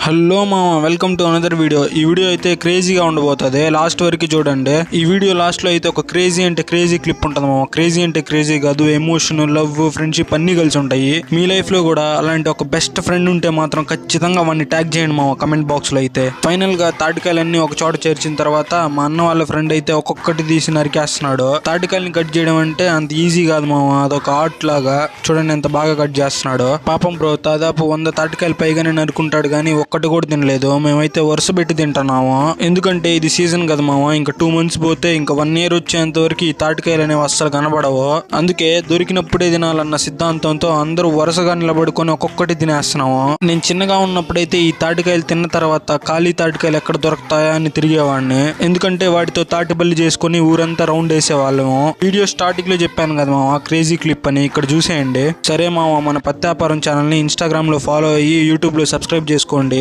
Hello మామ, welcome to another video. ఈ video అయితే క్రేజీగా ఉండబోతుంది, లాస్ట్ వరకు చూడండి. ఈ వీడియో లాస్ట్ లో అయితే ఒక క్రేజీ అంటే క్రేజీ క్లిప్ ఉంటుంది మామ. క్రేజీ అంటే క్రేజీ కాదు, ఎమోషన్, లవ్, ఫ్రెండ్షిప్ అన్ని కలిసి ఉంటాయి. మీ లైఫ్ లో కూడా అలాంటి ఒక బెస్ట్ ఫ్రెండ్ ఉంటే మాత్రం ఖచ్చితంగా వాడిని ట్యాగ్ చేయండి మామ కమెంట్ బాక్స్ లో. అయితే ఫైనల్ గా తాటికాయలన్నీ ఒక చోట చేర్చిన తర్వాత మా అన్న వాళ్ళ ఫ్రెండ్ అయితే ఒక్కొక్కటి తీసి నరికేస్తున్నాడు. తాటికాయలని కట్ చేయడం అంటే అంత ఈజీ కాదు మామ, అదొక ఆర్ట్ లాగా. చూడండి ఎంత బాగా కట్ చేస్తున్నాడు. పాపం బ్రో దాదాపు 100 తాటికాయలు పైగానే నరుకుంటాడు కానీ ఒక్కటి కూడా తినలేదు. మేమైతే వరుస పెట్టి తింటున్నాము, ఎందుకంటే ఇది సీజన్ కదా మామ. ఇంకా 2 months పోతే ఇంకా 1 year వచ్చేంత వరకు ఈ తాటికాయలు అనేవి అస్సలు కనబడవు. అందుకే దొరికినప్పుడే తినాలన్న సిద్ధాంతంతో అందరూ వరుసగా నిలబడుకొని ఒక్కొక్కటి తినేస్తున్నాము. నేను చిన్నగా ఉన్నప్పుడైతే ఈ తాటికాయలు తిన్న తర్వాత ఖాళీ తాటికాయలు ఎక్కడ దొరుకుతాయా అని తిరిగేవాడిని, ఎందుకంటే వాటితో తాటిబల్లి చేసుకుని ఊరంతా రౌండ్ వేసేవాళ్ళము. వీడియో స్టార్టింగ్ లో చెప్పాను కదా మామ క్రేజీ క్లిప్ అని, ఇక్కడ చూసేయండి. సరే మామ, మన పత్తి వ్యాపారం ఛానల్ ని ఇన్స్టాగ్రామ్ లో ఫాలో అయ్యి యూట్యూబ్ లో సబ్స్క్రైబ్ చేసుకోండి.